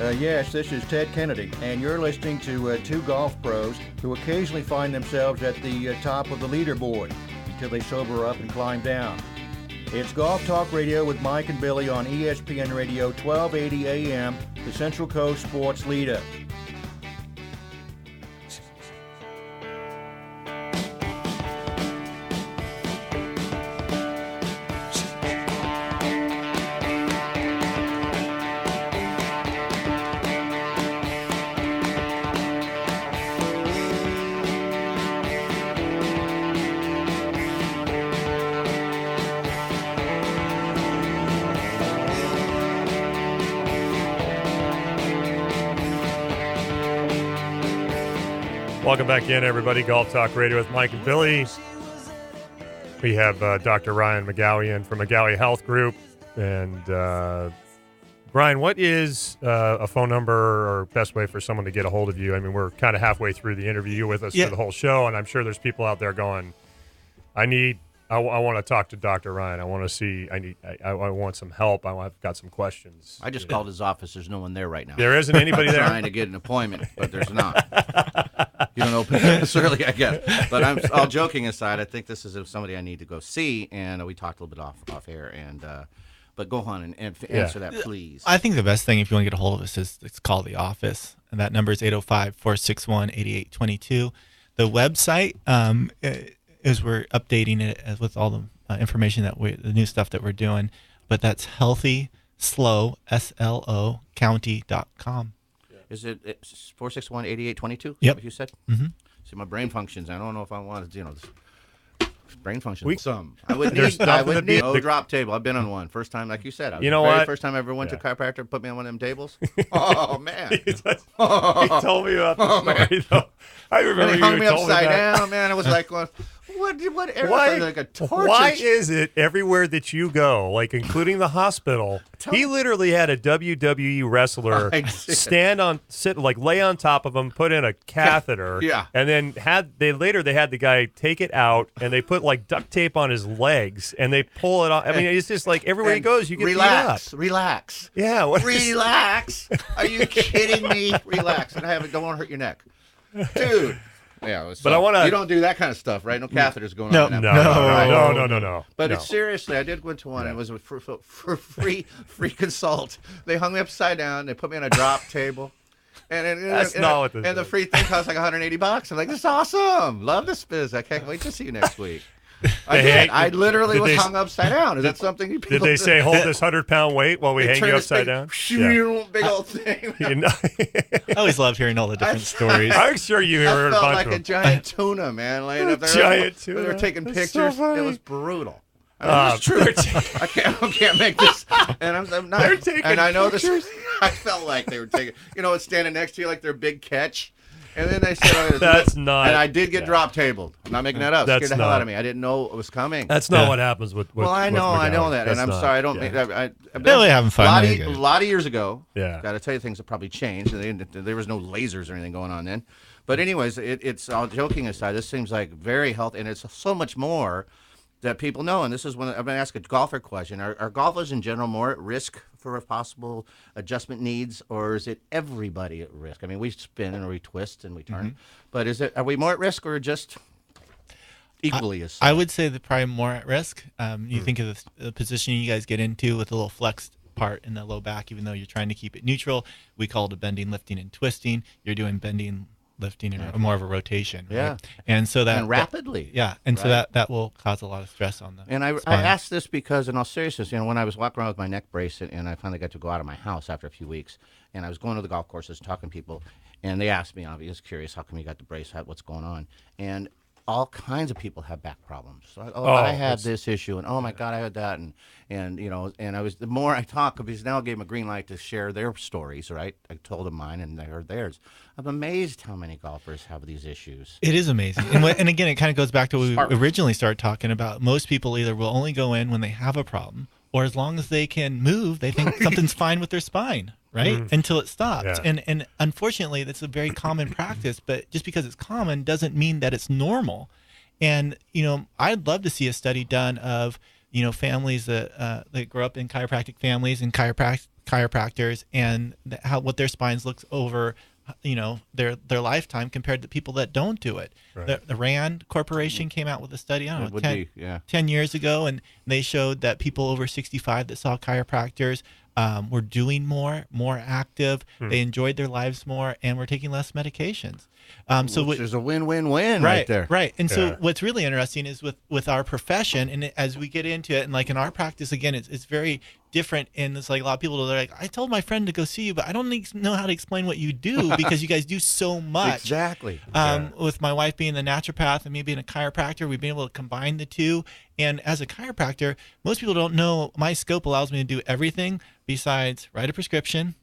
Yes, this is Ted Kennedy, and you're listening to two golf pros who occasionally find themselves at the top of the leaderboard until they sober up and climb down. It's Golf Talk Radio with Mike and Billy on ESPN Radio 1280 AM, the Central Coast Sports Leader. Welcome back in, everybody. Golf Talk Radio with Mike and Billy. We have Dr. Ryan McGaughey in from McGaughey Health Group. And, Brian, what is a phone number or best way for someone to get a hold of you? I mean, we're kind of halfway through the interview. You're with us for the whole show, and I'm sure there's people out there going, I want to talk to Dr. Ryan. I want to see, I want some help. I've got some questions. I just called his office. There's no one there right now. There isn't anybody there? I'm trying to get an appointment, but there's not. You don't open necessarily, I guess. But I'm all joking aside. I think this is somebody I need to go see, and we talked a little bit off air. And but go on and answer that, please. I think the best thing if you want to get a hold of us is call the office, and that number is 805-461-8822. The website is we're updating it with all the information the new stuff that we're doing, but that's healthyslow SLO county.com. Is it 461-8822? Yep. What you said? Mm-hmm. See, my brain functions. I don't know if I want to, brain functions. I would There's need no drop table. I've been on one. First time, like you said. First time I ever went to a chiropractor, put me on one of them tables. Oh, man. He told me about the story, though. I remember hung me told upside me that. down, man. I was like, what Like a torture. Why is it everywhere that you go, like including the hospital, he literally had a WWE wrestler lay on top of him, put in a catheter, and then had the guy take it out, and they put like duct tape on his legs, and they pull it off. I mean, it's just like everywhere he goes, you get beat up. Relax. Yeah. Relax. Are you kidding me? Relax. And don't want to hurt your neck. Dude. Yeah, so but I want to. You don't do that kind of stuff, right? No catheters going on. No. But it's seriously, I did go into one. It was for free consult. They hung me upside down. They put me on a drop table. That's not what this is. And the free thing cost like $180. I'm like, this is awesome. Love this biz. I can't wait to see you next week. I literally was hung upside down. Is that something you people did they say hold this 100-pound weight while we hang you upside down? Big old thing. I always love hearing all the different stories. I'm sure you heard a bunch like of a giant tuna, man, laying up there. Giant tuna. They were taking pictures. So it was brutal. It's true. I can't make this. And I'm not. They're taking and I know pictures. this. I felt like they were taking. It's standing next to you like their big catch. And then they said, "That's not." And I did get drop tabled. I'm not making that up. Scared the hell out of me. I didn't know it was coming. That's not what happens with. Well, I know that, and I'm sorry. I don't. They're really having fun. A lot of years ago. Yeah. Got to tell you, things have probably changed. There was no lasers or anything going on then. But anyways, it's all joking aside. This seems like very healthy, and it's so much more that people know. And this is when I'm going to ask a golfer question: Are golfers in general more at risk for possible adjustment needs, or is it everybody at risk? I mean, we spin and we twist and we turn, but are we more at risk or just equally as? I would say they're probably more at risk. You think of the position you guys get into with a little flexed part in the low back, even though you're trying to keep it neutral. We call it a bending, lifting, and twisting. You're doing bending, lifting, and more of a rotation. Right? Yeah, and so that rapidly. So that will cause a lot of stress on the. And I asked this because, in all seriousness, when I was walking around with my neck brace, and I finally got to go out of my house after a few weeks, and I was going to the golf courses talking to people, and they asked me, I was curious, how come you got the brace? What's going on? And all kinds of people have back problems. So, I had this issue, and oh my God, I had that, and I was, the more I talk, because now I gave them a green light to share their stories, right? I told them mine, and they heard theirs. I'm amazed how many golfers have these issues. It is amazing, and again, it kind of goes back to what we originally started talking about. Most people either will only go in when they have a problem, or as long as they can move, they think something's fine with their spine. Right? Until it stops. Yeah. And unfortunately, that's a very common practice, but just because it's common doesn't mean that it's normal. And, I'd love to see a study done of, families that grow up in chiropractic families and chiropractors and what their spines look over, their lifetime compared to people that don't do it. Right. The Rand Corporation came out with a study, I don't know, 10 years ago, and they showed that people over 65 that saw chiropractors were doing more active. They enjoyed their lives more, and were taking less medications. Which is a win-win-win right there. Right. And so what's really interesting is with our profession, and as we get into it, and like in our practice, again, it's very different. And it's like a lot of people are like, I told my friend to go see you, but I don't know how to explain what you do because you guys do so much. Exactly. With my wife being the naturopath and me being a chiropractor, we've been able to combine the two. And as a chiropractor, most people don't know my scope allows me to do everything besides write a prescription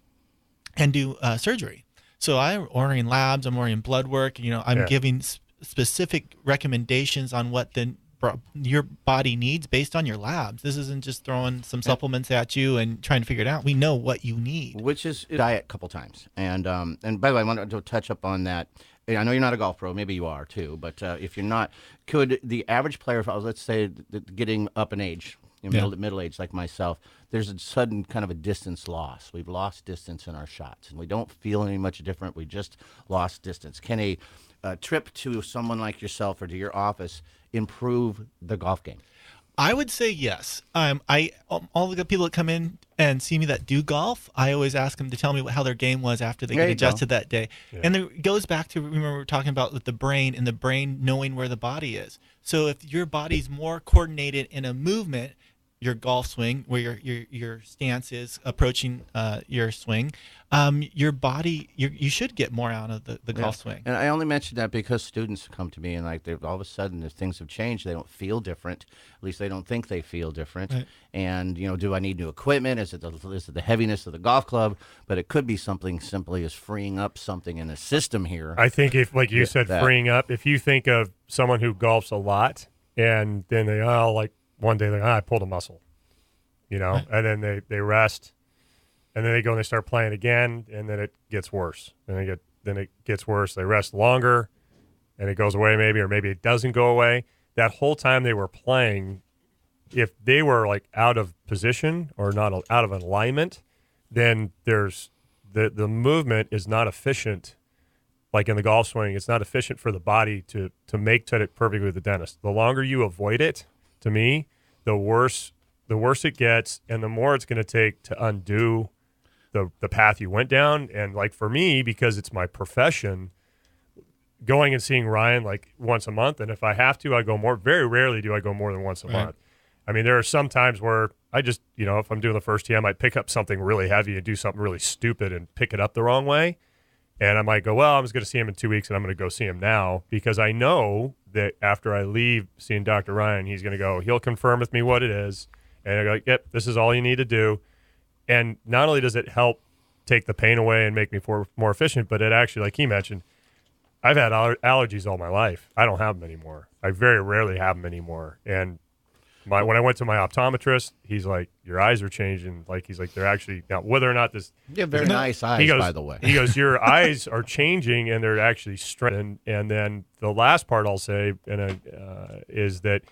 and do surgery. So I'm ordering labs, I'm ordering blood work. I'm giving specific recommendations on what your body needs based on your labs. This isn't just throwing some supplements at you and trying to figure it out. We know what you need. Which is diet a couple times. And by the way, I wanted to touch up on that. I know you're not a golf pro. Maybe you are too. But if you're not, could the average player, let's say getting up in age, middle age like myself, there's a sudden kind of a distance loss. We've lost distance in our shots, and we don't feel any much different. We just lost distance. Can a trip to someone like yourself or to your office improve the golf game? I would say yes. All the people that come in and see me that do golf, I always ask them to tell me how their game was after they get adjusted that day. Yeah. And it goes back to, remember we were talking about with the brain and the brain knowing where the body is. So if your body's more coordinated in a movement, your golf swing, where your stance is approaching your swing, your body, you should get more out of the golf swing. And I only mention that because students come to me and like all of a sudden, if things have changed, they don't feel different. At least they don't think they feel different. Right. And do I need new equipment? Is it the heaviness of the golf club? But it could be something simply as freeing up something in the system here. I think if, like you said, freeing up. If you think of someone who golfs a lot, and then they one day I pulled a muscle, right. And then they rest, and then they go and they start playing again, and then it gets worse. And then it gets worse. They rest longer, and it goes away maybe, or maybe it doesn't go away. That whole time they were playing, if they were like out of position or not out of alignment, then there's the movement is not efficient. Like in the golf swing, it's not efficient for the body to make it perfect with the dentist. The longer you avoid it, to me, the worse it gets, and the more it's going to take to undo the path you went down. And like for me, because it's my profession, going and seeing Ryan like once a month, and if I have to, I go more. Very rarely do I go more than once a month. I mean, there are some times where I just, if I'm doing the first tee, I might pick up something really heavy and do something really stupid and pick it up the wrong way. And I might go, well, I'm just going to see him in 2 weeks, and I'm going to go see him now, because I know that after I leave seeing Dr. Ryan, he's going to go, he'll confirm with me what it is. And I go, yep, this is all you need to do. And not only does it help take the pain away and make me more efficient, but it actually, like he mentioned, I've had allergies all my life. I don't have them anymore. I very rarely have them anymore. And when I went to my optometrist, he's like, your eyes are changing. Like, he's like, they're actually, now whether or not this. You have very nice eyes, by the way. He goes, your eyes are changing and they're actually strengthened. And then the last part I'll say is that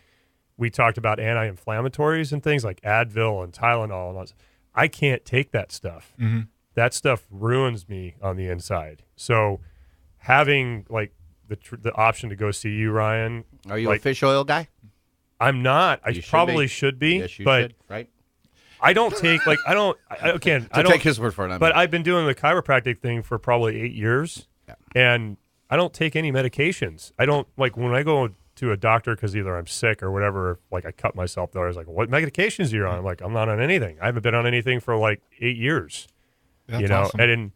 we talked about anti-inflammatories and things like Advil and Tylenol. And all. I can't take that stuff. Mm-hmm. That stuff ruins me on the inside. So having like the option to go see you, Ryan. Are you a fish oil guy? I'm not. I probably should be. Yes, you but should, right? I don't take I don't take his word for it. But I've been doing the chiropractic thing for probably 8 years, and I don't take any medications. I don't when I go to a doctor because either I'm sick or whatever. Like I cut myself, though. I was like, "What medications are you on?" I'm like, "I'm not on anything. I haven't been on anything for like 8 years." That's awesome.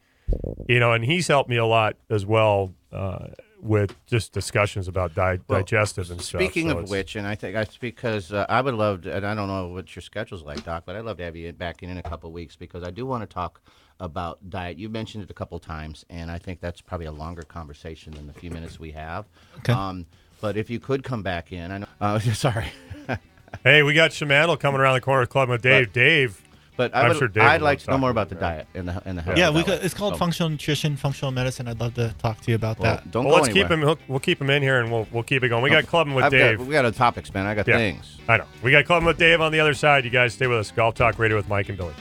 And he's helped me a lot as well. With just discussions about digestive and stuff. Speaking of which, and I think that's because I would love to, and I don't know what your schedule's like, Doc, but I'd love to have you back in a couple of weeks because I do want to talk about diet. You mentioned it a couple of times, and I think that's probably a longer conversation than the few minutes we have. Okay. But if you could come back in, I know. Sorry. Hey, we got Shamandl coming around the corner, club with Dave. Dave. But I'd like to know more about the diet and the health. Yeah, it's called functional nutrition, functional medicine. I'd love to talk to you about that. Don't go anywhere. Keep him. We'll keep him in here, and we'll keep it going. We got clubbing with Dave. We got a topics, man. I got things. I know. We got clubbing with Dave on the other side. You guys stay with us. Golf Talk Radio with Mike and Billy.